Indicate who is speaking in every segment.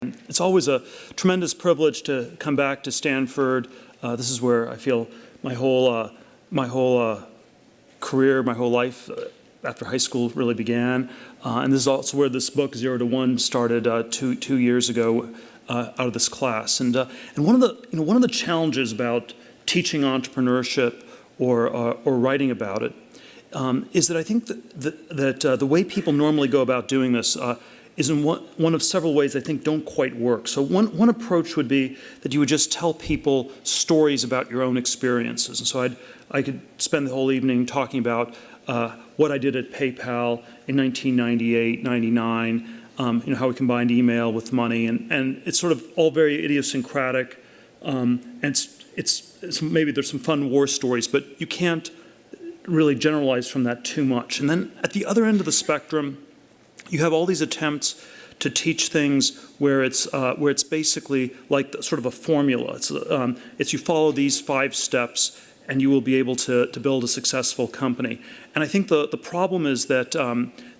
Speaker 1: It's always a tremendous privilege to come back to Stanford. This is where I feel my whole career, my whole life after high school really began. And this is also where this book, 0 to 1, started two years ago out of this class. And one of the challenges about teaching entrepreneurship or writing about it is that I think that the way people normally go about doing this is in one of several ways I think don't quite work. So one approach would be that you would just tell people stories about your own experiences. And so I could spend the whole evening talking about what I did at PayPal in 1998, 99, how we combined email with money, and it's sort of all very idiosyncratic, and it's maybe there's some fun war stories, but you can't really generalize from that too much. And then at the other end of the spectrum, you have all these attempts to teach things where it's basically like sort of a formula. It's you follow these 5 steps and you will be able to build a successful company. And I think the problem is that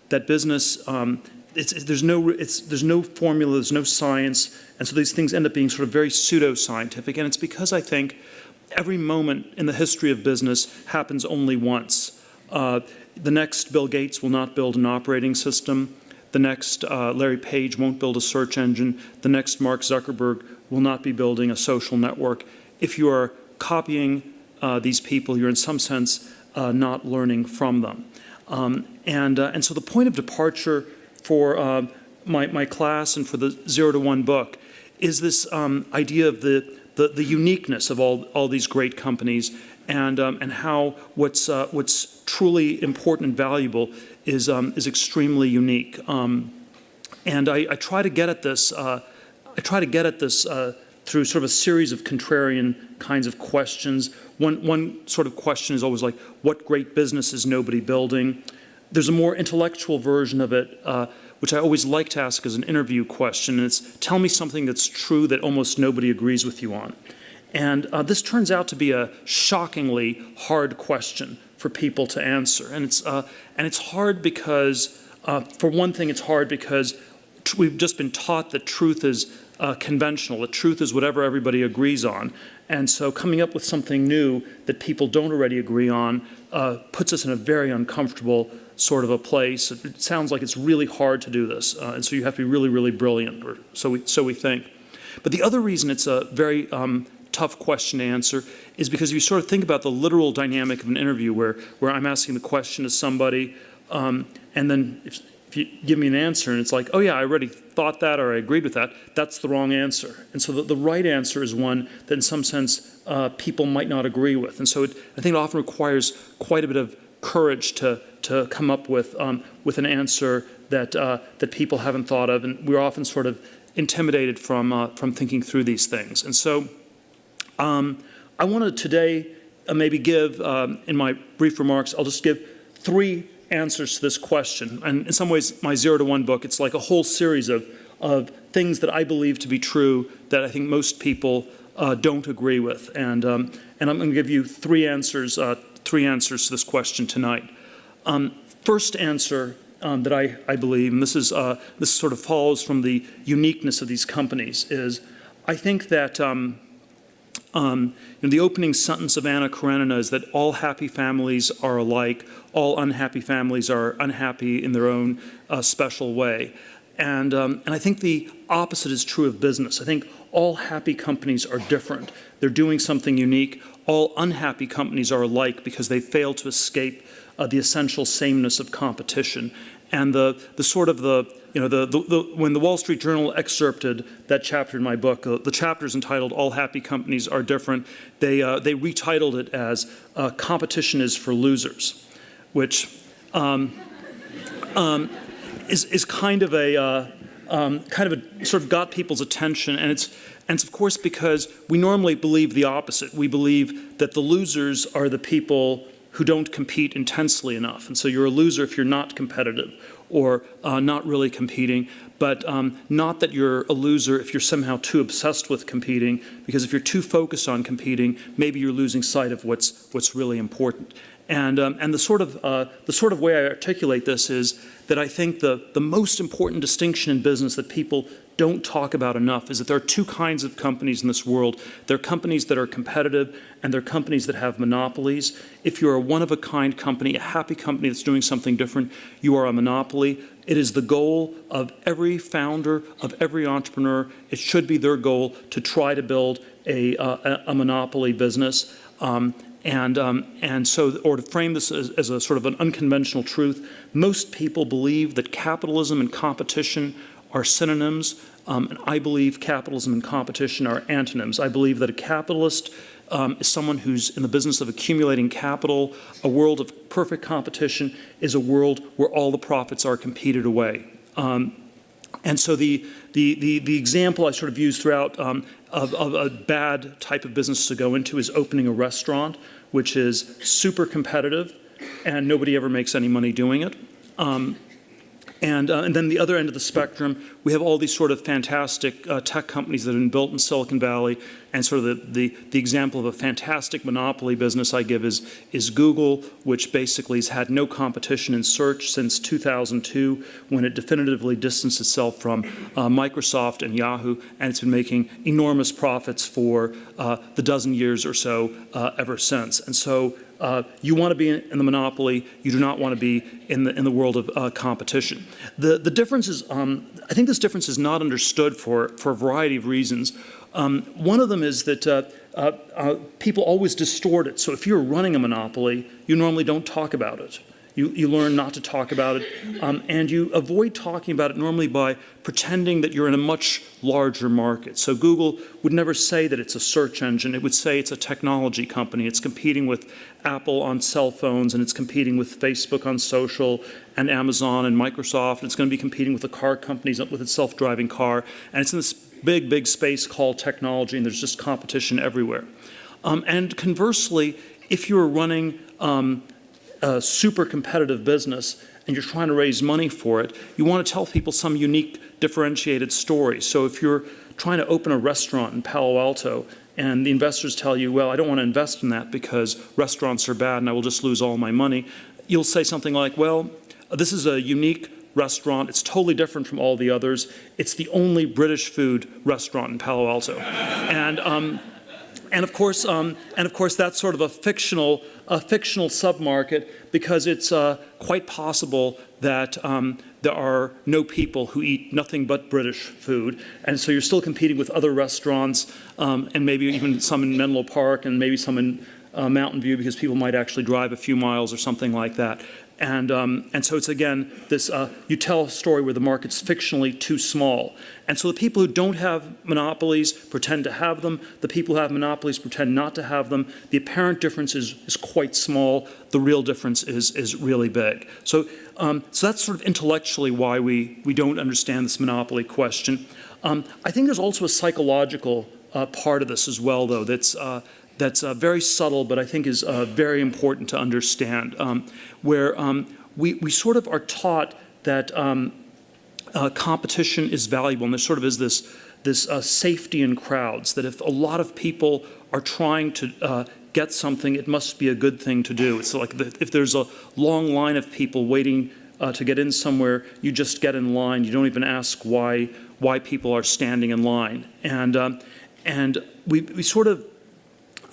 Speaker 1: that business there's no formula, there's no science, and so these things end up being sort of very pseudo-scientific. And it's because I think every moment in the history of business happens only once. The next Bill Gates will not build an operating system. The next Larry Page won't build a search engine. The next Mark Zuckerberg will not be building a social network. If you are copying these people, you're in some sense not learning from them. And so the point of departure for my class and for the 0 to 1 book is this idea of the uniqueness of all these great companies, and how what's truly important and valuable is extremely unique. And I try to get at this. Through sort of a series of contrarian kinds of questions. One sort of question is always like, what great business is nobody building? There's a more intellectual version of it, which I always like to ask as an interview question, and it's, tell me something that's true that almost nobody agrees with you on. And this turns out to be a shockingly hard question for people to answer. And it's hard because, for one thing, it's hard because we've just been taught that truth is conventional, that truth is whatever everybody agrees on. And so coming up with something new that people don't already agree on puts us in a very uncomfortable sort of a place. It sounds like it's really hard to do this, and so you have to be really, really brilliant, or so we think. But the other reason it's a very tough question to answer is because if you sort of think about the literal dynamic of an interview where I'm asking the question to somebody, and then if you give me an answer and it's like, oh yeah, I already thought that or I agreed with that, that's the wrong answer. And so the right answer is one that in some sense people might not agree with. And so I think it often requires quite a bit of courage to come up with an answer that people haven't thought of, and we're often sort of intimidated from thinking through these things. And so I want to today maybe give, in my brief remarks, I'll just give 3 answers to this question. And in some ways, my 0 to 1 book, it's like a whole series of things that I believe to be true that I think most people don't agree with. And I'm going to give you 3 answers to this question tonight. First answer that I believe, and this sort of follows from the uniqueness of these companies, is I think that the opening sentence of Anna Karenina is that all happy families are alike, all unhappy families are unhappy in their own special way. And I think the opposite is true of business. I think all happy companies are different. They're doing something unique. All unhappy companies are alike because they fail to escape the essential sameness of competition. And when the Wall Street Journal excerpted that chapter in my book, the chapter is entitled "All Happy Companies Are Different." They retitled it as "Competition is for Losers," which is kind of a sort of got people's attention, and it's of course because we normally believe the opposite. We believe that the losers are the people who don't compete intensely enough. And so you're a loser if you're not competitive or not really competing, but not that you're a loser if you're somehow too obsessed with competing, because if you're too focused on competing, maybe you're losing sight of what's really important. And the sort of way I articulate this is that I think the most important distinction in business that people don't talk about enough is that there are two kinds of companies in this world. There are companies that are competitive, and there are companies that have monopolies. If you're a one-of-a-kind company, a happy company that's doing something different, you are a monopoly. It is the goal of every founder, of every entrepreneur. It should be their goal to try to build a monopoly business. And so, or to frame this as a sort of an unconventional truth, most people believe that capitalism and competition are synonyms, and I believe capitalism and competition are antonyms. I believe that a capitalist is someone who's in the business of accumulating capital. A world of perfect competition is a world where all the profits are competed away. And so the example I sort of use throughout of a bad type of business to go into is opening a restaurant, which is super competitive, and nobody ever makes any money doing it. And then the other end of the spectrum, we have all these sort of fantastic tech companies that have been built in Silicon Valley, and sort of the example of a fantastic monopoly business I give is Google, which basically has had no competition in search since 2002, when it definitively distanced itself from Microsoft and Yahoo, and it's been making enormous profits for the dozen years or so ever since. And so you want to be in the monopoly. You do not want to be in the world of competition. The difference is, I think this difference is not understood for a variety of reasons. One of them is that people always distort it. So if you're running a monopoly, you normally don't talk about it. You learn not to talk about it, and you avoid talking about it normally by pretending that you're in a much larger market. So Google would never say that it's a search engine. It would say it's a technology company. It's competing with Apple on cell phones, and it's competing with Facebook on social, and Amazon and Microsoft. It's going to be competing with the car companies with its self-driving car, and it's in this big, big space called technology, and there's just competition everywhere. And conversely, if you're running a super competitive business and you're trying to raise money for it, you want to tell people some unique, differentiated story. So if you're trying to open a restaurant in Palo Alto and the investors tell you, well, I don't want to invest in that because restaurants are bad and I will just lose all my money, you'll say something like, well, this is a unique restaurant. It's totally different from all the others. It's the only British food restaurant in Palo Alto. And of course, that's sort of a fictional submarket, because it's quite possible that there are no people who eat nothing but British food, and so you're still competing with other restaurants, and maybe even some in Menlo Park, and maybe some in Mountain View, because people might actually drive a few miles or something like that. And so it's, again, this, you tell a story where the market's fictionally too small. And so the people who don't have monopolies pretend to have them. The people who have monopolies pretend not to have them. The apparent difference is quite small. The real difference is really big. So that's sort of intellectually why we don't understand this monopoly question. I think there's also a psychological part of this as well, though, that's very subtle, but I think is very important to understand, where we sort of are taught that competition is valuable, and there sort of is this safety in crowds, that if a lot of people are trying to get something, it must be a good thing to do. It's like if there's a long line of people waiting to get in somewhere, you just get in line. You don't even ask why people are standing in line, and we sort of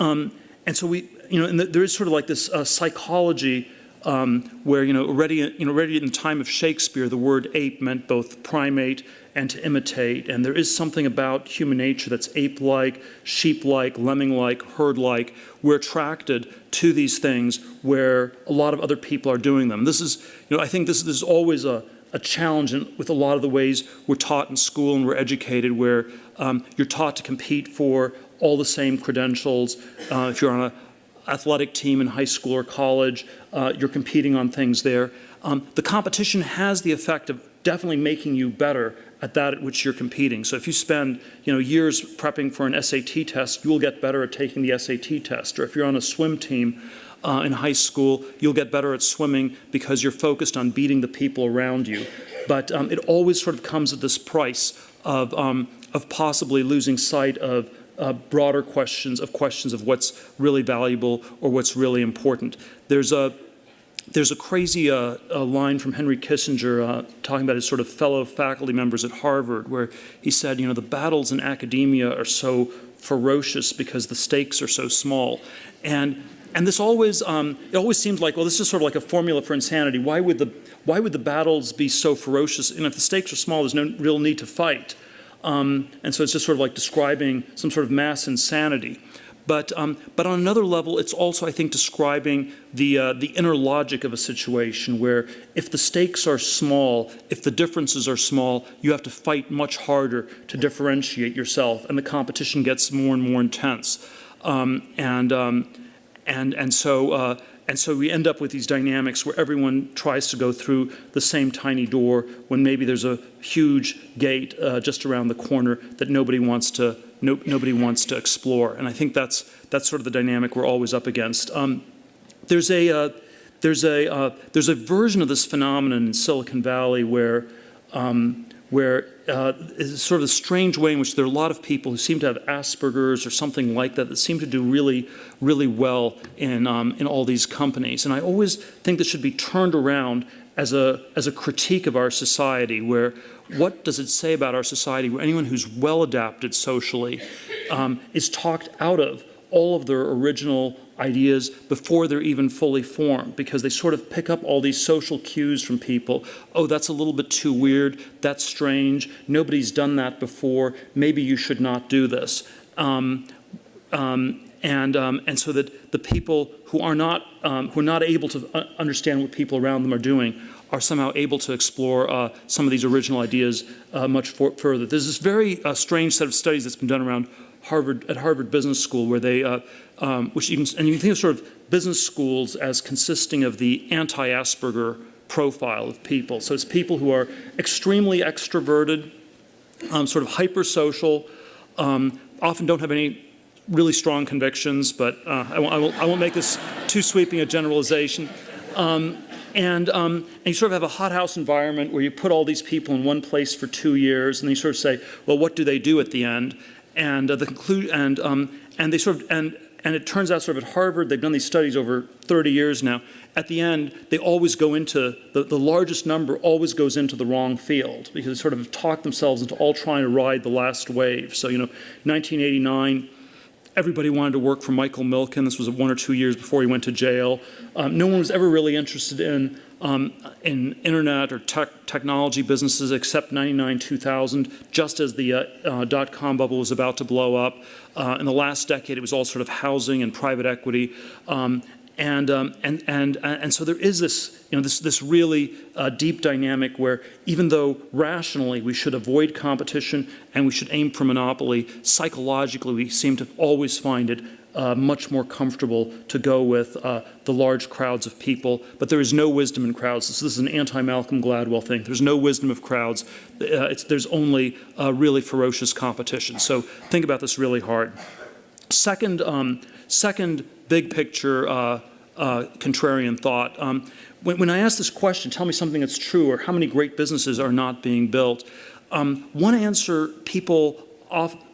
Speaker 1: and so there is sort of like this psychology where already in the time of Shakespeare, the word ape meant both primate and to imitate, and there is something about human nature that's ape-like, sheep-like, lemming-like, herd-like. We're attracted to these things where a lot of other people are doing them. This is, I think this is always a challenge with a lot of the ways we're taught in school and we're educated, where you're taught to compete for all the same credentials. If you're on an athletic team in high school or college, you're competing on things there. The competition has the effect of definitely making you better at that at which you're competing. So if you spend years prepping for an SAT test, you'll get better at taking the SAT test. Or if you're on a swim team in high school, you'll get better at swimming because you're focused on beating the people around you. But it always sort of comes at this price of possibly losing sight of broader questions of what's really valuable or what's really important. There's a there's a crazy line from Henry Kissinger talking about his sort of fellow faculty members at Harvard, where he said, the battles in academia are so ferocious because the stakes are so small. And this always, it always seems like, well, this is sort of like a formula for insanity. Why would the battles be so ferocious? And if the stakes are small, there's no real need to fight. And so it's just sort of like describing some sort of mass insanity. But on another level, it's also, I think, describing the inner logic of a situation where if the stakes are small, if the differences are small, you have to fight much harder to differentiate yourself, and the competition gets more and more intense. And so we end up with these dynamics where everyone tries to go through the same tiny door when maybe there's a huge gate just around the corner that nobody wants to explore. And I think that's sort of the dynamic we're always up against. There's a version of this phenomenon in Silicon Valley where it's sort of a strange way in which there are a lot of people who seem to have Asperger's or something like that seem to do really, really well in all these companies. And I always think this should be turned around as a critique of our society, where what does it say about our society where anyone who's well adapted socially is talked out of all of their original ideas before they're even fully formed, because they sort of pick up all these social cues from people. Oh, that's a little bit too weird. That's strange. Nobody's done that before. Maybe you should not do this. And so that the people who are not able to understand what people around them are doing are somehow able to explore some of these original ideas much further. There's this very strange set of studies that's been done around Harvard Business School, where they, and you think of sort of business schools as consisting of the anti-Asperger profile of people. So it's people who are extremely extroverted, sort of hypersocial, often don't have any really strong convictions, but I won't make this too sweeping a generalization. And you sort of have a hothouse environment where you put all these people in one place for 2 years, and you sort of say, well, what do they do at the end? And it turns out sort of at Harvard, they've done these studies over 30 years now. At the end, they always go into, the largest number always goes into the wrong field, because they sort of talk themselves into all trying to ride the last wave. So, 1989, everybody wanted to work for Michael Milken. This was 1 or 2 years before he went to jail. No one was ever really interested in internet or technology businesses except 99, 2000, just as the dot-com bubble was about to blow up. In the last decade, it was all sort of housing and private equity. And so there is this, this really deep dynamic where, even though rationally we should avoid competition and we should aim for monopoly, psychologically we seem to always find it much more comfortable to go with the large crowds of people. But there is no wisdom in crowds. This is an anti-Malcolm Gladwell thing. There's no wisdom of crowds. There's only really ferocious competition. So think about this really hard. Second big picture contrarian thought. When I ask this question, tell me something that's true, or how many great businesses are not being built, one answer people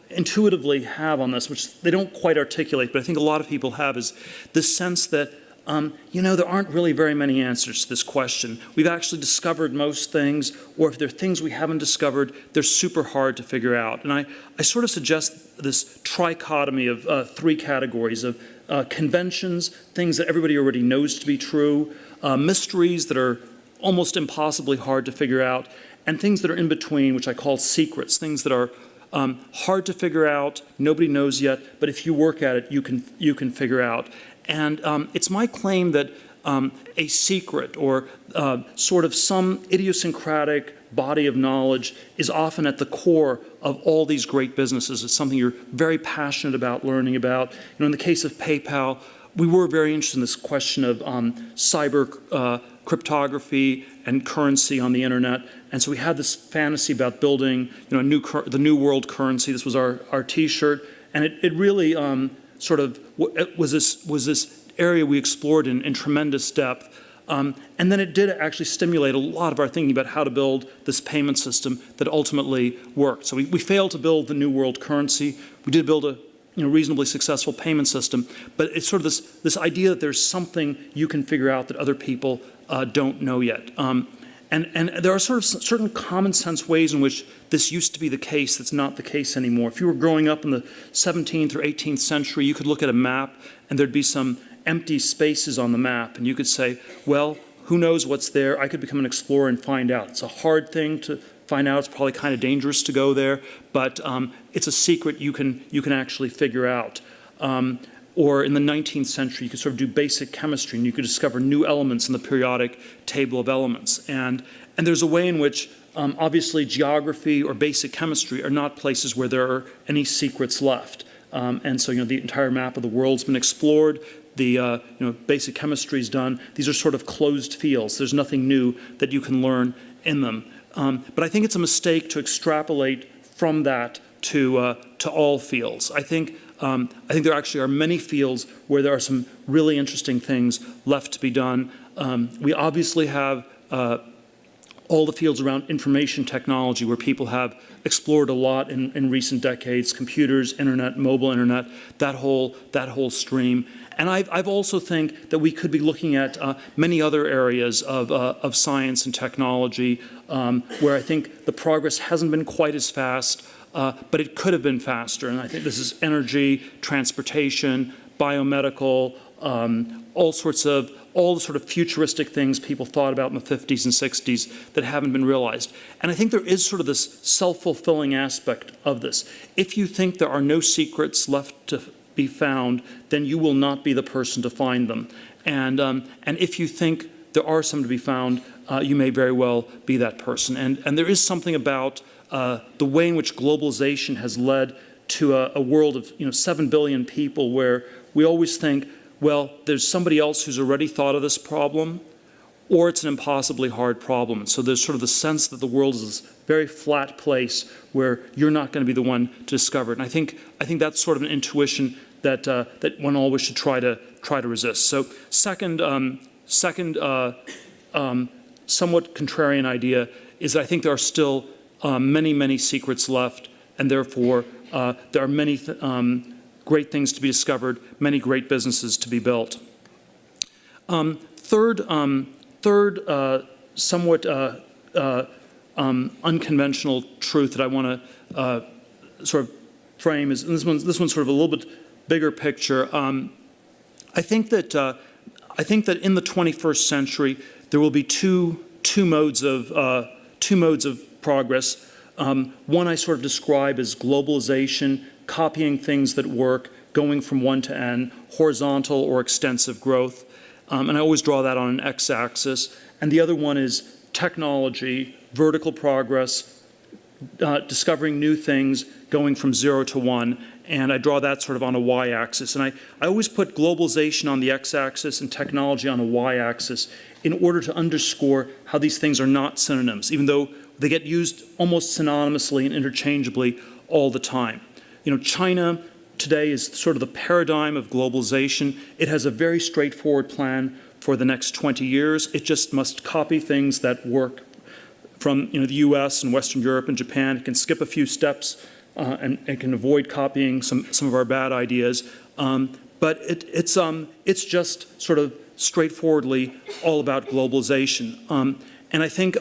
Speaker 1: intuitively have on this, which they don't quite articulate, but I think a lot of people have, is this sense that there aren't really very many answers to this question. We've actually discovered most things, or if there are things we haven't discovered, they're super hard to figure out. And I sort of suggest this trichotomy of 3 categories of conventions, things that everybody already knows to be true, mysteries that are almost impossibly hard to figure out, and things that are in between, which I call secrets, things that are hard to figure out, nobody knows yet, but if you work at it, you can figure out. And it's my claim that a secret or sort of some idiosyncratic body of knowledge is often at the core of all these great businesses. It's something you're very passionate about learning about. In the case of PayPal, we were very interested in this question of cyber cryptography and currency on the internet. And so we had this fantasy about building the new world currency. This was our T-shirt. And it really sort of was this area we explored in tremendous depth. And then it did actually stimulate a lot of our thinking about how to build this payment system that ultimately worked. So we failed to build the new world currency. We did build a reasonably successful payment system. But it's sort of this idea that there's something you can figure out that other people don't know yet. And there are sort of certain common sense ways in which this used to be the case that's not the case anymore. If you were growing up in the 17th or 18th century, you could look at a map and there'd be some empty spaces on the map, and you could say, well, who knows what's there? I could become an explorer and find out. It's a hard thing to find out. It's probably kind of dangerous to go there, but it's a secret you can actually figure out. Or in the 19th century, you could sort of do basic chemistry, and you could discover new elements in the periodic table of elements. And there's a way in which, obviously, geography or basic chemistry are not places where there are any secrets left. And so, the entire map of the world's been explored. The basic chemistry is done. These are sort of closed fields. There's nothing new that you can learn in them. But I think it's a mistake to extrapolate from that to all fields. I think there actually are many fields where there are some really interesting things left to be done. We obviously have all the fields around information technology where people have explored a lot in recent decades: computers, internet, mobile internet, that whole stream. And I've also think that we could be looking at many other areas of science and technology where I think the progress hasn't been quite as fast. But it could have been faster, and I think this is energy, transportation, biomedical, all the sort of futuristic things people thought about in the 50s and 60s that haven't been realized. And I think there is sort of this self-fulfilling aspect of this. If you think there are no secrets left to be found, then you will not be the person to find them. And if you think there are some to be found, you may very well be that person. And there is something about the way in which globalization has led to a world of 7 billion people where we always think, well, there's somebody else who's already thought of this problem, or it's an impossibly hard problem. So there's sort of the sense that the world is this very flat place where you're not going to be the one to discover it. And I think that's sort of an intuition that one always should try to resist. So second, somewhat contrarian idea is that I think there are still many secrets left, and therefore there are many great things to be discovered, many great businesses to be built. Third, somewhat unconventional truth that I want to sort of frame is, and this one's sort of a little bit bigger picture. I think that in the 21st century there will be two modes of progress. One I sort of describe as globalization, copying things that work, going from one to n, horizontal or extensive growth. And I always draw that on an x-axis. And the other one is technology, vertical progress, discovering new things, going from 0 to 1. And I draw that sort of on a y-axis. And I always put globalization on the x-axis and technology on a y-axis in order to underscore how these things are not synonyms, even though they get used almost synonymously and interchangeably all the time. China today is sort of the paradigm of globalization. It has a very straightforward plan for the next 20 years. It just must copy things that work from the US and Western Europe and Japan. It can skip a few steps and it can avoid copying some of our bad ideas. But it's just sort of straightforwardly all about globalization. And I think,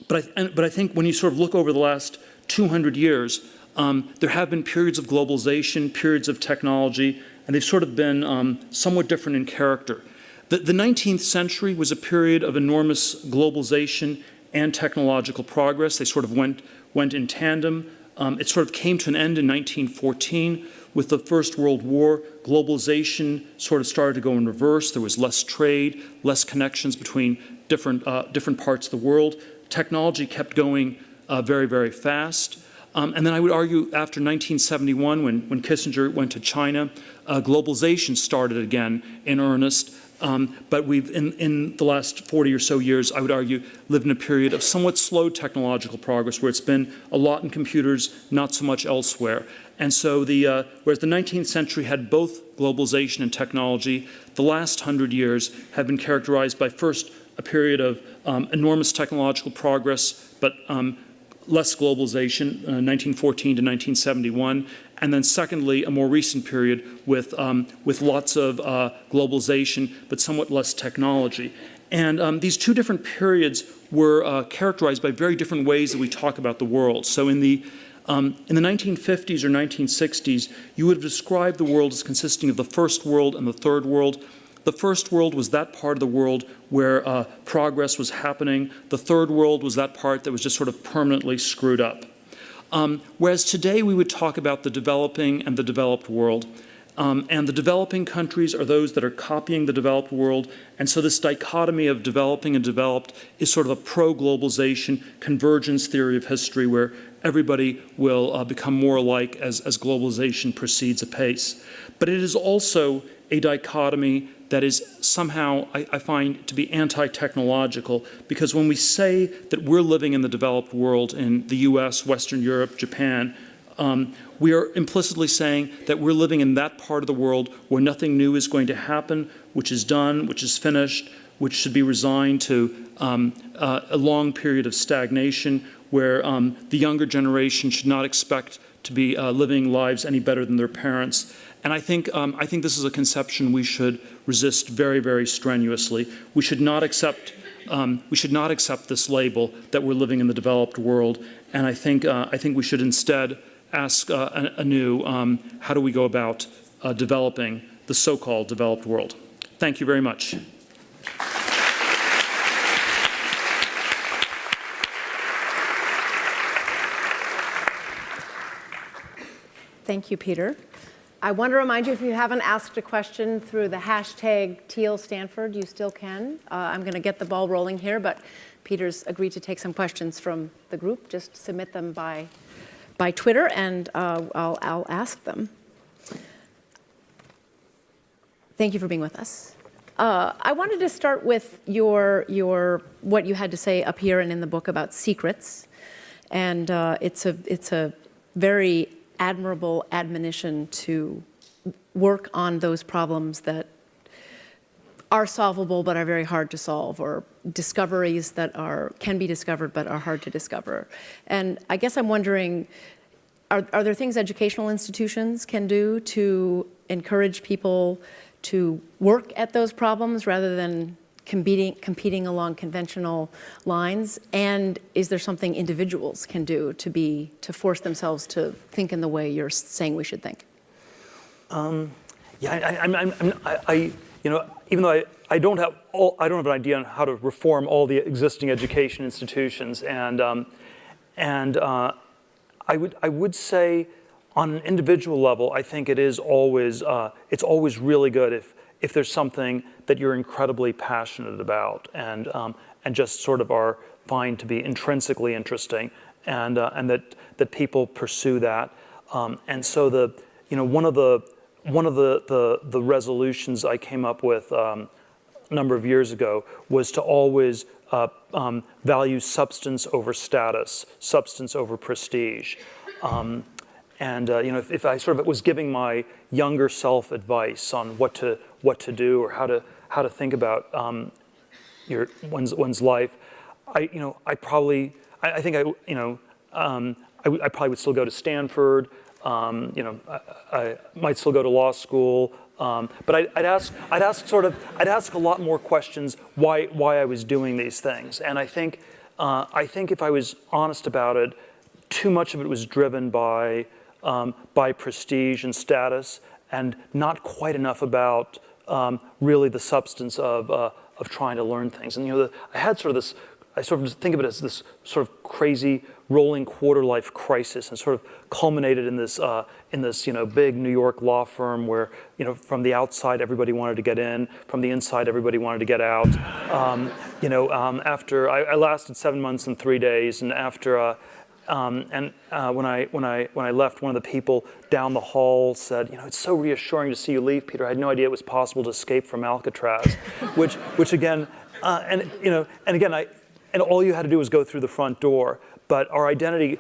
Speaker 1: but I think when you sort of look over the last 200 years, there have been periods of globalization, periods of technology, and they've sort of been somewhat different in character. The 19th century was a period of enormous globalization and technological progress. They sort of went in tandem. It sort of came to an end in 1914 with the First World War. Globalization sort of started to go in reverse. There was less trade, less connections between different parts of the world. Technology kept going very fast. And then I would argue after 1971, when Kissinger went to China, globalization started again in earnest. But we've, in the last 40 or so years, I would argue, lived in a period of somewhat slow technological progress where it's been a lot in computers, not so much elsewhere. And so whereas the 19th century had both globalization and technology, the last 100 years have been characterized by first a period of enormous technological progress, but less globalization, 1914 to 1971, and then secondly, a more recent period with lots of globalization, but somewhat less technology. And these two different periods were characterized by very different ways that we talk about the world. So in the 1950s or 1960s, you would have described the world as consisting of the first world and the third world. The first world was that part of the world where progress was happening. The third world was that part that was just sort of permanently screwed up. Whereas today we would talk about the developing and the developed world. And the developing countries are those that are copying the developed world. And so this dichotomy of developing and developed is sort of a pro-globalization convergence theory of history where everybody will become more alike as globalization proceeds apace. But it is also a dichotomy that is somehow, I find, to be anti-technological, because when we say that we're living in the developed world in the US, Western Europe, Japan, we are implicitly saying that we're living in that part of the world where nothing new is going to happen, which is done, which is finished, which should be resigned to a long period of stagnation, where the younger generation should not expect to be living lives any better than their parents. And I think this is a conception we should resist very, very strenuously. We should not accept this label that we're living in the developed world. And I think we should instead ask anew, how do we go about developing the so-called developed world? Thank you very much.
Speaker 2: Thank you, Peter. I want to remind you, if you haven't asked a question through the hashtag #TealStanford, you still can. I'm going to get the ball rolling here, but Peter's agreed to take some questions from the group. Just submit them by Twitter, and I'll ask them. Thank you for being with us. I wanted to start with what you had to say up here and in the book about secrets, and it's a very admirable admonition to work on those problems that are solvable but are very hard to solve, or discoveries that can be discovered but are hard to discover. And I guess I'm wondering, are there things educational institutions can do to encourage people to work at those problems rather than competing along conventional lines? And is there something individuals can do to force themselves to think in the way you're saying we should think?
Speaker 1: Even though I don't have an idea on how to reform all the existing education institutions, and I would say, on an individual level, I think it's always really good if there's something that you're incredibly passionate about and just sort of find to be intrinsically interesting, and that people pursue that. And so one of the resolutions I came up with a number of years ago was to always value substance over status, substance over prestige. If I sort of was giving my younger self advice on what to do or how to think about one's life, I probably would still go to Stanford. I might still go to law school, but I'd ask a lot more questions why I was doing these things. And I think if I was honest about it, too much of it was driven by prestige and status, and not quite enough about really the substance of trying to learn things. And I had sort of this. I sort of think of it as this sort of crazy rolling quarter-life crisis, and sort of culminated in this big New York law firm where from the outside everybody wanted to get in, from the inside everybody wanted to get out. After I lasted 7 months and 3 days, and after when I left, one of the people down the hall said, "It's so reassuring to see you leave, Peter. I had no idea it was possible to escape from Alcatraz," which again, and all you had to do was go through the front door. But our identity,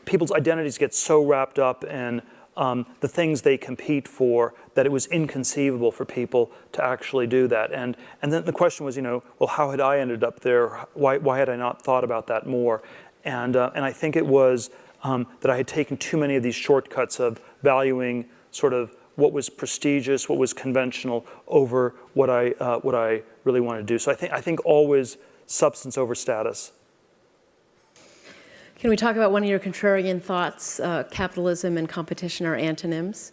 Speaker 1: people's identities get so wrapped up in the things they compete for that it was inconceivable for people to actually do that. And then the question was, well, how had I ended up there? Why had I not thought about that more? And I think it was that I had taken too many of these shortcuts of valuing sort of what was prestigious, what was conventional, over what I really wanted to do. So I think always substance over status.
Speaker 2: Can we talk about one of your contrarian thoughts? Capitalism and competition are antonyms.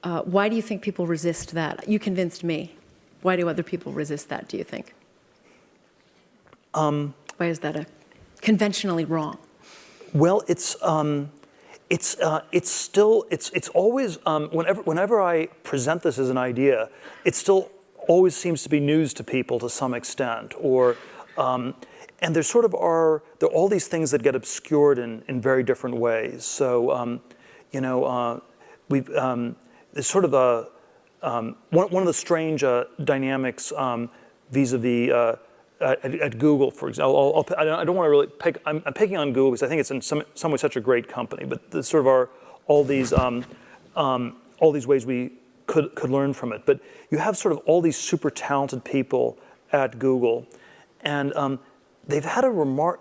Speaker 2: Why do you think people resist that? You convinced me. Why do other people resist that, do you think? Why is that conventionally wrong?
Speaker 1: Well, it's always, whenever I present this as an idea, it still always seems to be news to people to some extent, or, and there sort of there are all these things that get obscured in very different ways. So, you know, there's sort of one of the strange dynamics vis-a-vis at Google, for example. I don't want to really pick. I'm picking on Google because I think it's in some way such a great company. But there sort of are all these ways we could learn from it. But you have sort of all these super talented people at Google, and they've had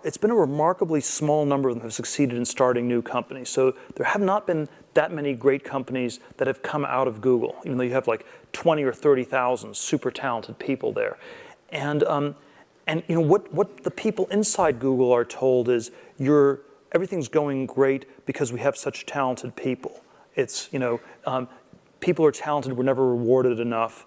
Speaker 1: it's been a remarkably small number of them have succeeded in starting new companies. So there have not been that many great companies that have come out of Google, even though you have like 20 or 30,000 super talented people there. And you know what the people inside Google are told is everything's going great because we have such talented people. It's, you know, people are talented, we're never rewarded enough.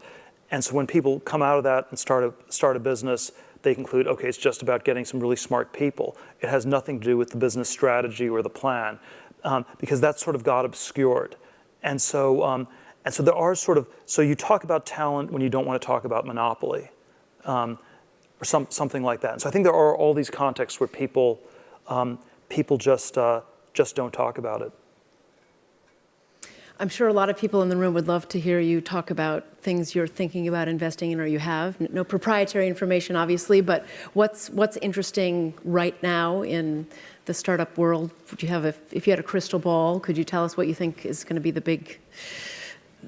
Speaker 1: And so when people come out of that and start a business, they conclude, okay, it's just about getting some really smart people. It has nothing to do with the business strategy or the plan, because that sort of got obscured. And so there are so you talk about talent when you don't want to talk about monopoly. Or something like that. And so I think there are all these contexts where people just don't talk about it.
Speaker 2: I'm sure a lot of people in the room would love to hear you talk about things you're thinking about investing in or you have. No proprietary information, obviously, but what's interesting right now in the startup world? Would you have if you had a crystal ball, could you tell us what you think is going to be the big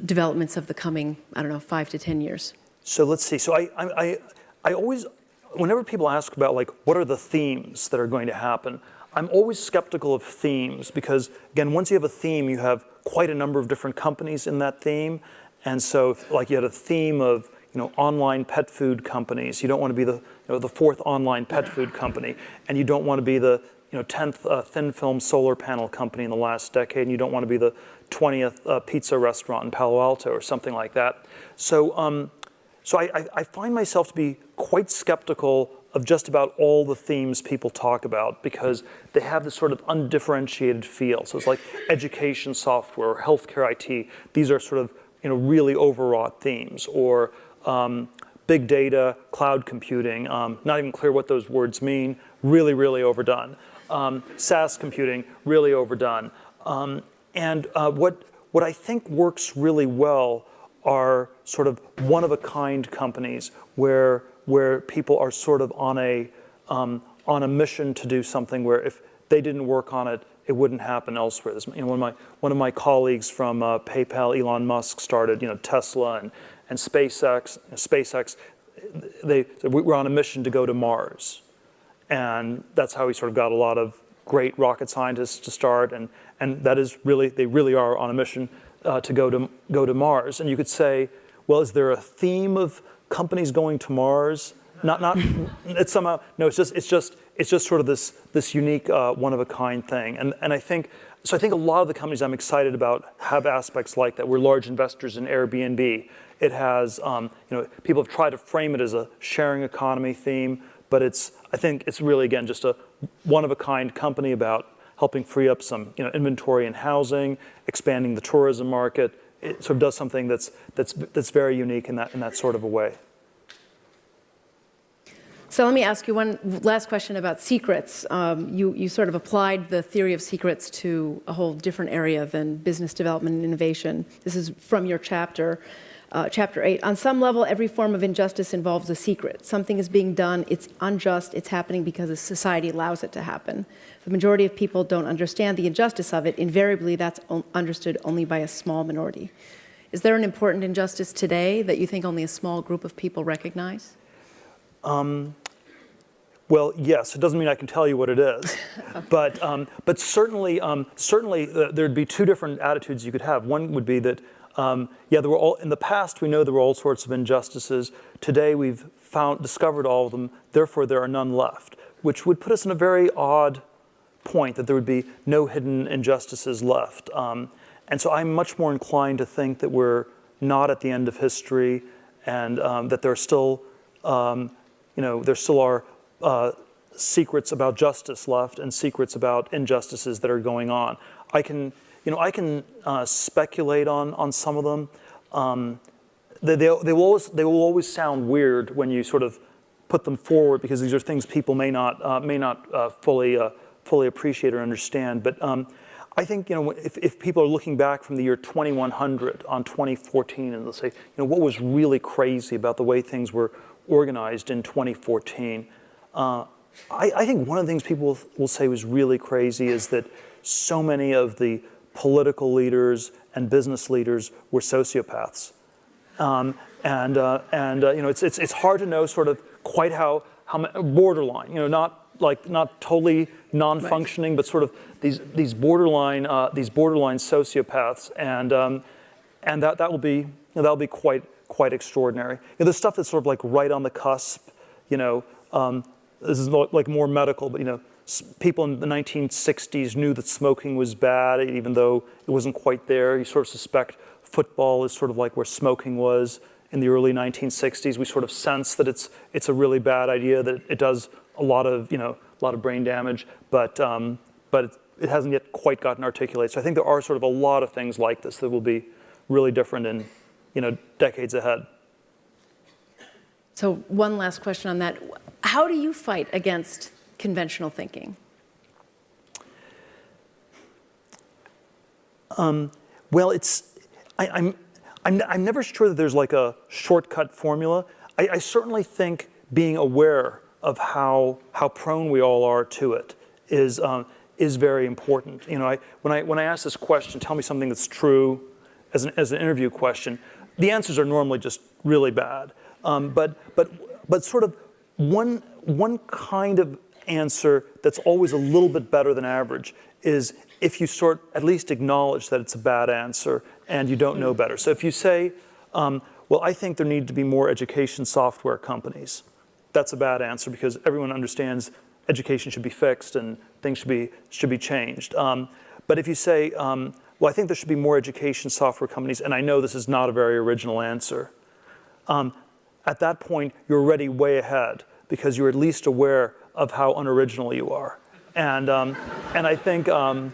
Speaker 2: developments of the coming, I don't know, 5 to 10 years?
Speaker 1: So let's see. So I always, whenever people ask about like what are the themes that are going to happen, I'm always skeptical of themes because, again, once you have a theme, you have quite a number of different companies in that theme. And so if, like, you had a theme of, you know, online pet food companies, you don't want to be the fourth online pet food company, and you don't want to be the 10th thin film solar panel company in the last decade, and you don't want to be the 20th pizza restaurant in Palo Alto or something like that. So I find myself to be quite skeptical of just about all the themes people talk about because they have this sort of undifferentiated feel. So it's like education software or healthcare IT. These are sort of really overwrought themes. Or big data, cloud computing, not even clear what those words mean, really, really overdone. SaaS computing, really overdone. And what I think works really well are sort of one-of-a-kind companies where people are sort of on a mission to do something where if they didn't work on it, it wouldn't happen elsewhere. One of my colleagues from PayPal, Elon Musk, started Tesla and SpaceX. SpaceX, we're on a mission to go to Mars, and that's how he sort of got a lot of great rocket scientists to start, and that is really, they really are on a mission to go to Mars. And you could say, well, is there a theme of companies going to Mars? Not it's somehow, no, it's just sort of this unique one-of-a-kind thing. And I think a lot of the companies I'm excited about have aspects like that. We're large investors in Airbnb. It has, people have tried to frame it as a sharing economy theme, but I think it's really, again, just a one-of-a-kind company about helping free up some inventory in housing, expanding the tourism market. It sort of does something that's very unique in that sort of a way.
Speaker 2: So let me ask you one last question about secrets. You sort of applied the theory of secrets to a whole different area than business development and innovation. This is from your chapter 8. On some level, every form of injustice involves a secret. Something is being done, it's unjust, it's happening because society allows it to happen. The majority of people don't understand the injustice of it. Invariably, that's understood only by a small minority. Is there an important injustice today that you think only a small group of people recognize?
Speaker 1: Well, yes, it doesn't mean I can tell you what it is, but certainly there'd be two different attitudes you could have. One would be that, yeah, there were all in the past. We know there were all sorts of injustices. Today we've discovered all of them. Therefore, there are none left, which would put us in a very odd point that there would be no hidden injustices left. And so I'm much more inclined to think that we're not at the end of history, and that there are still, there still are secrets about justice left and secrets about injustices that are going on. I can speculate on some of them. They will always sound weird when you sort of put them forward, because these are things people may not fully appreciate or understand. But I think if people are looking back from the year 2100 on 2014 and they'll say, what was really crazy about the way things were organized in 2014? I think one of the things people will say was really crazy is that so many of the political leaders and business leaders were sociopaths. It's hard to know sort of quite how borderline, not totally non-functioning, right, but sort of these borderline sociopaths, and that will be quite extraordinary. The stuff that's sort of like right on the cusp, this is like more medical, but people in the 1960s knew that smoking was bad, even though it wasn't quite there. You sort of suspect football is sort of like where smoking was in the early 1960s. We sort of sense that it's a really bad idea, that it does a lot of brain damage, but it hasn't yet quite gotten articulated. So I think there are sort of a lot of things like this that will be really different in decades ahead.
Speaker 2: So one last question on that. How do you fight against conventional thinking?
Speaker 1: Well, I'm never sure that there's like a shortcut formula. I certainly think being aware of how prone we all are to it is very important. When I ask this question, tell me something that's true, as an interview question, the answers are normally just really bad. But sort of one kind of answer that's always a little bit better than average is if you at least acknowledge that it's a bad answer and you don't know better. So if you say, well, I think there need to be more education software companies, that's a bad answer, because everyone understands education should be fixed and things should be changed. But if you say, well, I think there should be more education software companies, and I know this is not a very original answer, at that point, you're already way ahead, because you're at least aware of how unoriginal you are. And I think, and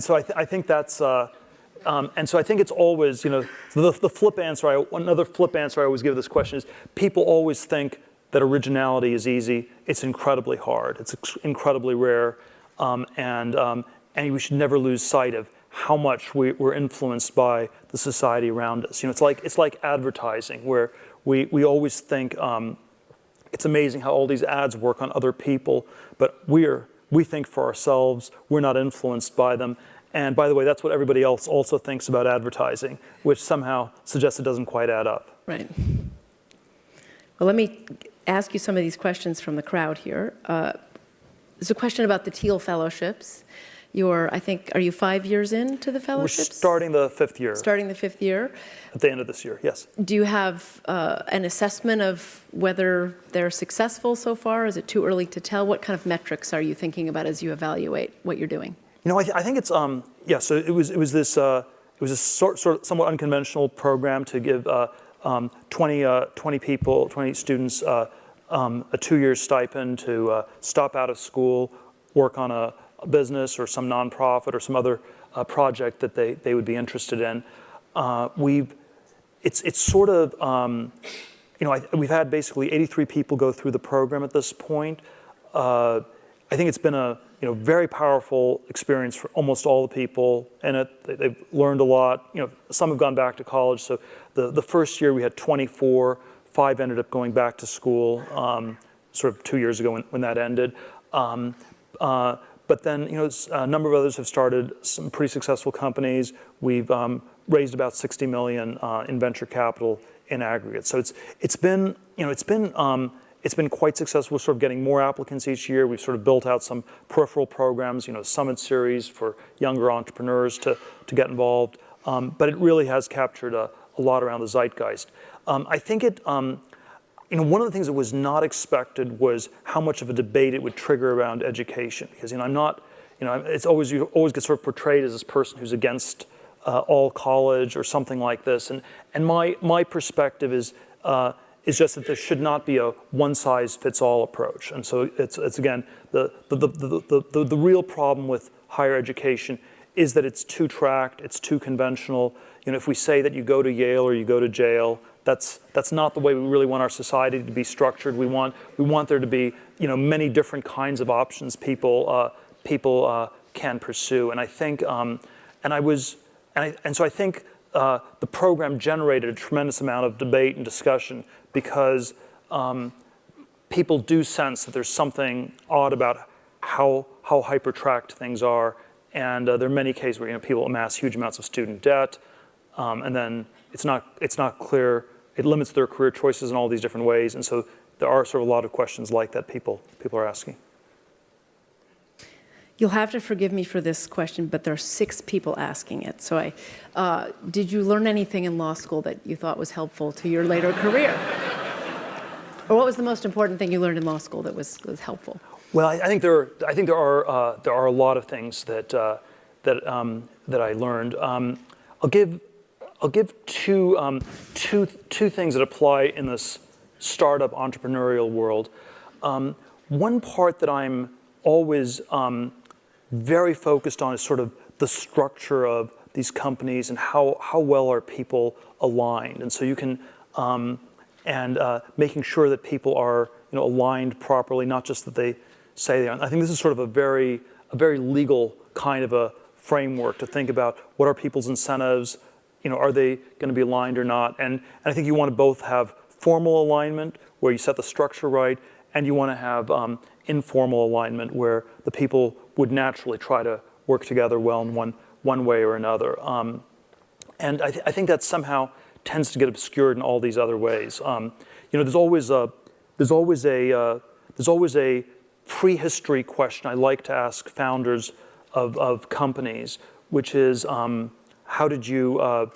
Speaker 1: so I think that's, and so I think it's always, the flip answer, another flip answer I always give this question is, people always think that originality is easy. It's incredibly hard. It's incredibly rare, and we should never lose sight of how much we're influenced by the society around us. It's like advertising, where we always think it's amazing how all these ads work on other people, but we think for ourselves. We're not influenced by them. And by the way, that's what everybody else also thinks about advertising, which somehow suggests it doesn't quite add up.
Speaker 2: Right. Well, let me ask you some of these questions from the crowd here. There's a question about the Teal Fellowships. Are you 5 years into the fellowships?
Speaker 1: We're starting the 5th year.
Speaker 2: Starting the 5th year.
Speaker 1: At the end of this year, yes.
Speaker 2: Do you have an assessment of whether they're successful so far? Is it too early to tell? What kind of metrics are you thinking about as you evaluate what you're doing?
Speaker 1: I think it's, yeah, so it was a sort of somewhat unconventional program to give 20 students a 2-year stipend to stop out of school, work on a business or some nonprofit or some other project that they would be interested in. It's sort of, we've had basically 83 people go through the program at this point. I think it's been a very powerful experience for almost all the people in it. They've learned a lot. Some have gone back to college. So the first year we had 24. 5 ended up going back to school, sort of 2 years ago when that ended. But then, a number of others have started some pretty successful companies. We've raised about $60 million in venture capital in aggregate. So it's been it's been quite successful. We're sort of getting more applicants each year. We've sort of built out some peripheral programs, summit series for younger entrepreneurs to get involved. But it really has captured a lot around the zeitgeist. I think one of the things that was not expected was how much of a debate it would trigger around education. Because I'm not, it's always, you always get sort of portrayed as this person who's against all college or something like this. And my perspective is just that there should not be a one-size-fits-all approach. And so it's again, the real problem with higher education is that it's too tracked, it's too conventional. If we say that you go to Yale or you go to jail, that's not the way we really want our society to be structured. We want there to be many different kinds of options people can pursue. And I think so I think the program generated a tremendous amount of debate and discussion because people do sense that there's something odd about how hyper-tracked things are. And there are many cases where people amass huge amounts of student debt, and then it's not clear. It limits their career choices in all these different ways, and so there are sort of a lot of questions like that people are asking.
Speaker 2: You'll have to forgive me for this question, but there are 6 people asking it. So did you learn anything in law school that you thought was helpful to your later career? Or what was the most important thing you learned in law school that was helpful?
Speaker 1: Well, I think there are a lot of things that I learned. I'll give two things that apply in this startup entrepreneurial world. One part that I'm always very focused on is sort of the structure of these companies and how well are people aligned, and so you can making sure that people are aligned properly, not just that they say they are. I think this is sort of a very legal kind of a framework to think about what are people's incentives, are they going to be aligned or not? And I think you want to both have formal alignment where you set the structure right, and you want to have informal alignment where the people would naturally try to work together well in one way or another. And I think that somehow tends to get obscured in all these other ways. There's always a prehistory question I like to ask founders of companies, which is how did you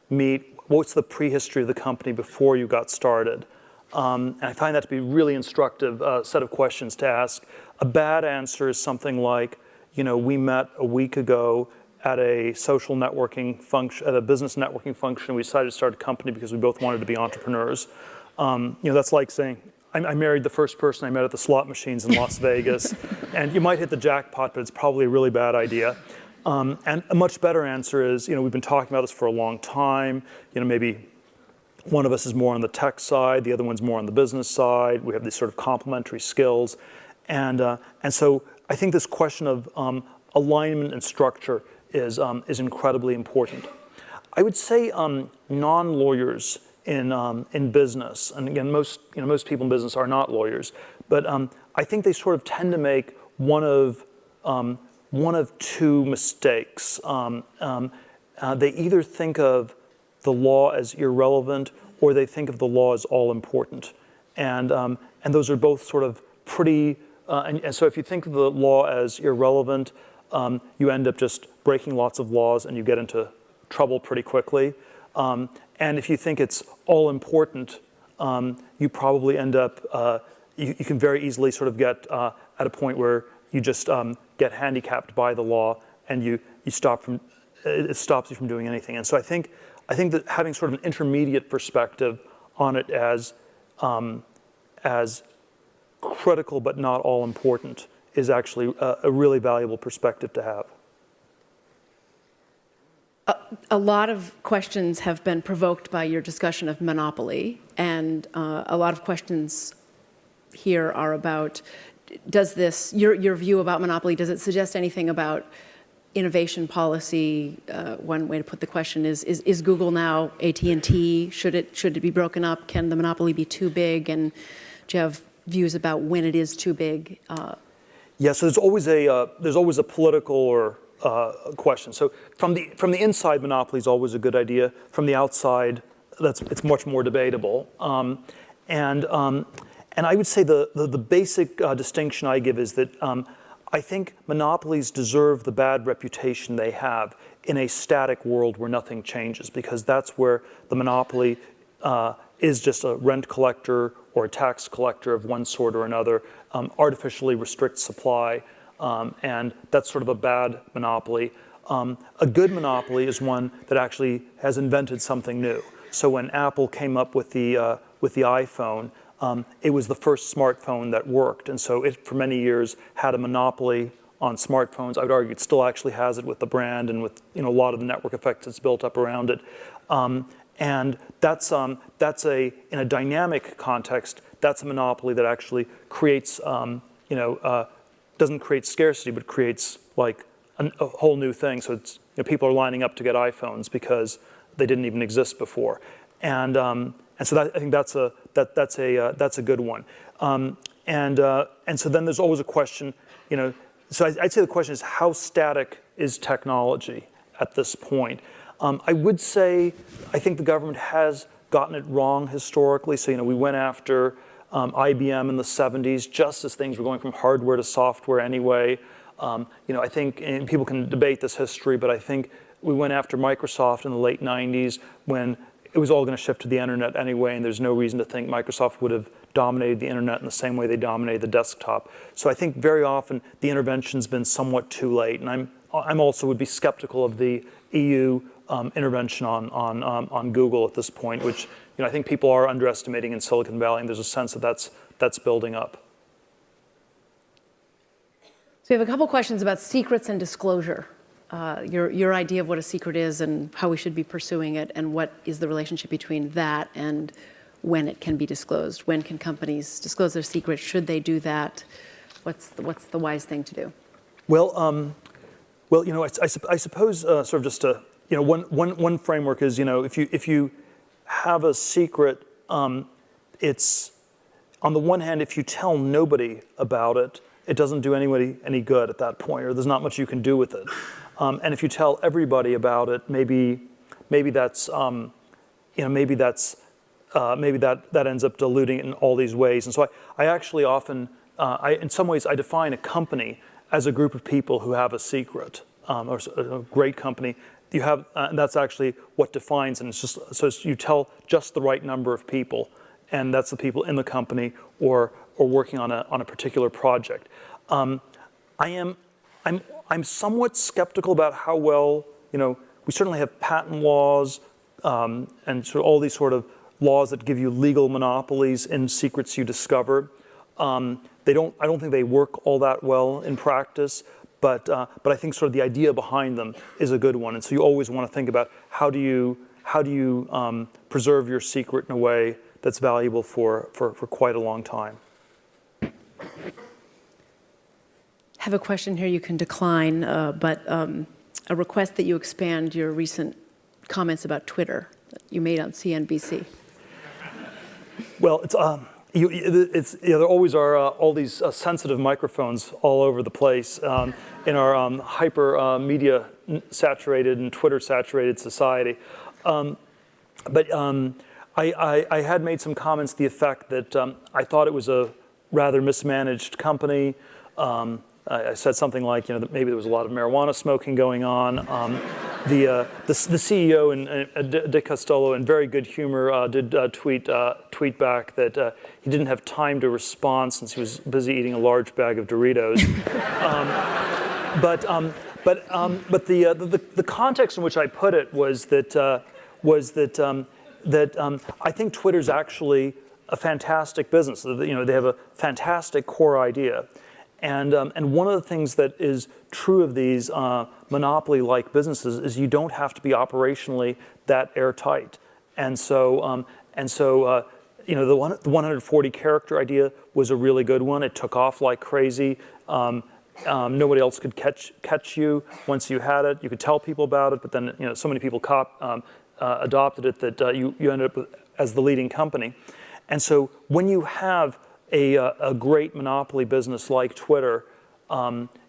Speaker 1: meet? What's the prehistory of the company before you got started? And I find that to be a really instructive set of questions to ask. A bad answer is something like, we met a week ago at a social networking function, at a business networking function. We decided to start a company because we both wanted to be entrepreneurs. That's like saying, I married the first person I met at the slot machines in Las Vegas. And you might hit the jackpot, but it's probably a really bad idea. And a much better answer is, we've been talking about this for a long time. Maybe one of us is more on the tech side, the other one's more on the business side. We have these sort of complementary skills. And so I think this question of alignment and structure is incredibly important. I would say non-lawyers in business, and again, most people in business are not lawyers, but I think they sort of tend to make one of two mistakes. They either think of the law as irrelevant, or they think of the law as all important, and those are both sort of pretty. And so, if you think of the law as irrelevant, you end up just breaking lots of laws, and you get into trouble pretty quickly. And if you think it's all important, you probably end up, you can very easily sort of get at a point where you just get handicapped by the law, and it stops you from doing anything. And so I think that having sort of an intermediate perspective on it as critical but not all important is actually a really valuable perspective to have.
Speaker 2: A lot of questions have been provoked by your discussion of monopoly, and a lot of questions here are about, does this, your view about monopoly, does it suggest anything about innovation policy? One way to put the question is Google now AT&T? Should it be broken up? Can the monopoly be too big? And do you have views about when it is too big?
Speaker 1: Yeah, so there's always a political or question. So from the inside, monopoly is always a good idea. From the outside, it's much more debatable. And I would say the basic distinction I give is that I think monopolies deserve the bad reputation they have in a static world where nothing changes, because that's where the monopoly is just a rent collector or a tax collector of one sort or another, artificially restricts supply, and that's sort of a bad monopoly. A good monopoly is one that actually has invented something new. So when Apple came up with the iPhone, it was the first smartphone that worked, and so it, for many years, had a monopoly on smartphones. I would argue it still actually has it with the brand and with a lot of the network effects that's built up around it. And that's in a dynamic context, that's a monopoly that actually creates, doesn't create scarcity, but creates like a whole new thing. So it's, people are lining up to get iPhones because they didn't even exist before. And so I think that's a good one. And so then there's always a question, so I'd say the question is, how static is technology at this point? I would say I think the government has gotten it wrong historically. So we went after IBM in the 70s just as things were going from hardware to software anyway. I think, and people can debate this history, but I think we went after Microsoft in the late 90s when it was all going to shift to the internet anyway, and there's no reason to think Microsoft would have dominated the internet in the same way they dominated the desktop. So I think very often the intervention's been somewhat too late, and I'm also would be skeptical of the EU intervention on Google at this point, which I think people are underestimating in Silicon Valley, and there's a sense that that's building up.
Speaker 2: So we have a couple questions about secrets and disclosure. Your idea of what a secret is and how we should be pursuing it, and what is the relationship between that and when it can be disclosed. When can companies disclose their secrets? Should they do that? What's the wise thing to do?
Speaker 1: Well, I suppose sort of just to one framework is if you have a secret, it's on the one hand, if you tell nobody about it, it doesn't do anybody any good at that point, or there's not much you can do with it. And if you tell everybody about it, maybe that ends up diluting it in all these ways. And so I actually often, in some ways, I define a company as a group of people who have a secret, or a great company. You have, and that's actually what defines, and it's just so you tell just the right number of people, and that's the people in the company or working on a particular project. I'm somewhat skeptical about how well, we certainly have patent laws and sort of all these sort of laws that give you legal monopolies in secrets you discover. I don't think they work all that well in practice, but I think sort of the idea behind them is a good one. And so you always want to think about how do you preserve your secret in a way that's valuable for quite a long time.
Speaker 2: I have a question here you can decline, but a request that you expand your recent comments about Twitter that you made on CNBC.
Speaker 1: Well, there always are all these sensitive microphones all over the place in our hyper media saturated and Twitter saturated society. But I had made some comments to the effect that I thought it was a rather mismanaged company. I said something like, that maybe there was a lot of marijuana smoking going on. The CEO, and Dick Costolo, in very good humor, did tweet back that he didn't have time to respond since he was busy eating a large bag of Doritos. But the context in which I put it was that I think Twitter's actually a fantastic business. They have a fantastic core idea. And one of the things that is true of these monopoly-like businesses is you don't have to be operationally that airtight. And so the 140 character idea was a really good one. It took off like crazy. Nobody else could catch you once you had it. You could tell people about it, but then so many people adopted it that you ended up as the leading company. And so when you have a great monopoly business like Twitter,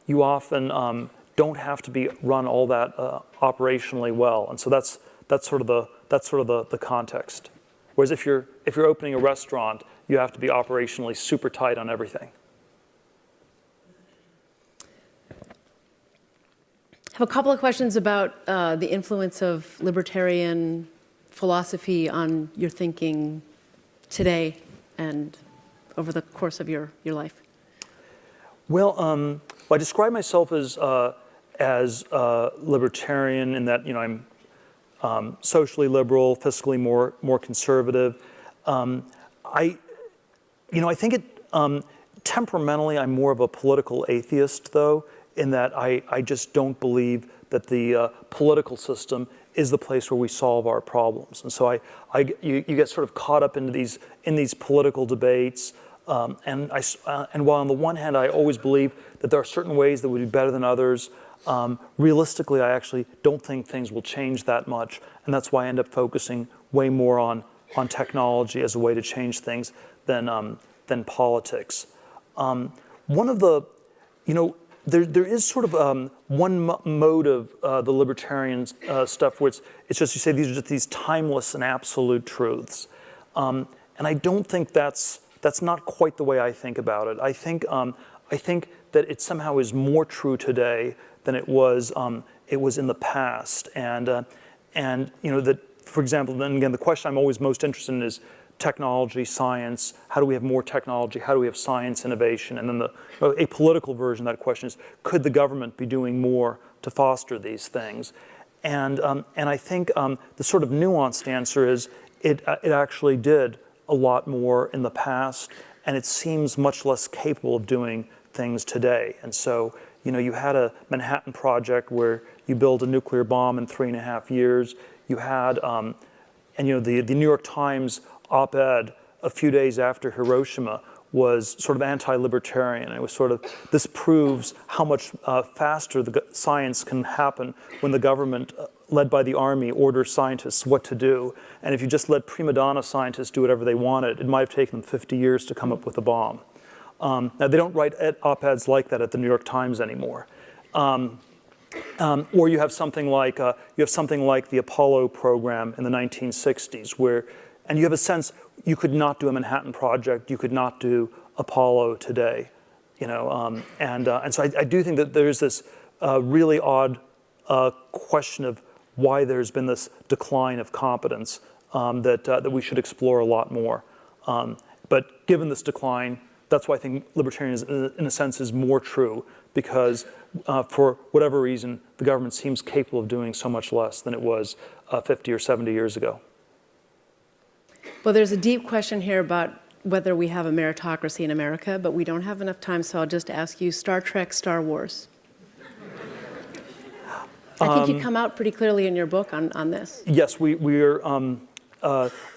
Speaker 1: you often don't have to be run all that operationally well, and so that's sort of the context. Whereas if you're opening a restaurant, you have to be operationally super tight on everything.
Speaker 2: I have a couple of questions about the influence of libertarian philosophy on your thinking today and over the course of your life.
Speaker 1: Well, I describe myself as libertarian in that I'm socially liberal, fiscally more conservative. I think temperamentally I'm more of a political atheist, though, in that I just don't believe that the political system is the place where we solve our problems. And so you get sort of caught up in these political debates. And while on the one hand I always believe that there are certain ways that would be better than others, realistically I actually don't think things will change that much. And that's why I end up focusing way more on technology as a way to change things than politics. One of the, there is sort of one mode of the libertarian stuff where it's just, you say these are just these timeless and absolute truths. And I don't think that's not quite the way I think about it. I think that it somehow is more true today than it was in the past. And that, for example, and again, the question I'm always most interested in is technology, science. How do we have more technology? How do we have science innovation? And then a political version of that question is, could the government be doing more to foster these things? And I think the sort of nuanced answer is it actually did a lot more in the past, and it seems much less capable of doing things today. And so, you had a Manhattan Project where you build a nuclear bomb in 3.5 years. You had, the New York Times op-ed a few days after Hiroshima was sort of anti-libertarian. It was sort of, this proves how much faster the science can happen when the government, led by the army, orders scientists what to do. And if you just let prima donna scientists do whatever they wanted, it might have taken them 50 years to come up with a bomb. Now, they don't write op-eds like that at the New York Times anymore. Or you have something like the Apollo program in the 1960s, and you have a sense you could not do a Manhattan Project, you could not do Apollo today, and so I do think that there's this really odd question of why there's been this decline of competence that we should explore a lot more. But given this decline, that's why I think libertarianism, in a sense, is more true, because for whatever reason, the government seems capable of doing so much less than it was 50 or 70 years ago.
Speaker 2: Well, there's a deep question here about whether we have a meritocracy in America, but we don't have enough time, so I'll just ask you, Star Trek, Star Wars. I think you come out pretty clearly in your book on this.
Speaker 1: Yes, we're,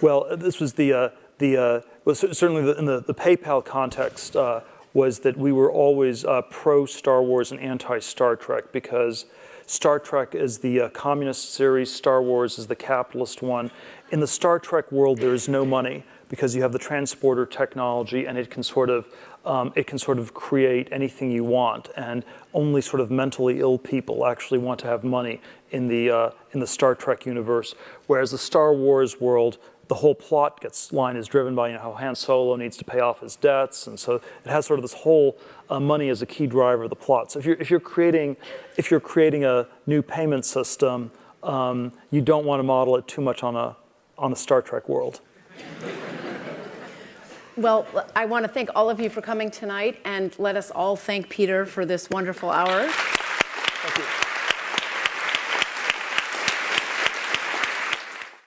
Speaker 1: well, this was well, certainly in the PayPal context, was that we were always pro-Star Wars and anti-Star Trek, because Star Trek is the communist series, Star Wars is the capitalist one. In the Star Trek world, there is no money, because you have the transporter technology, and it can sort of create anything you want, and only sort of mentally ill people actually want to have money in the Star Trek universe. Whereas the Star Wars world, the whole plot line is driven by how Han Solo needs to pay off his debts, and so it has sort of this whole money as a key driver of the plot. So if you're creating a new payment system, you don't want to model it too much on the Star Trek world.
Speaker 2: Well, I want to thank all of you for coming tonight, and let us all thank Peter for this wonderful hour.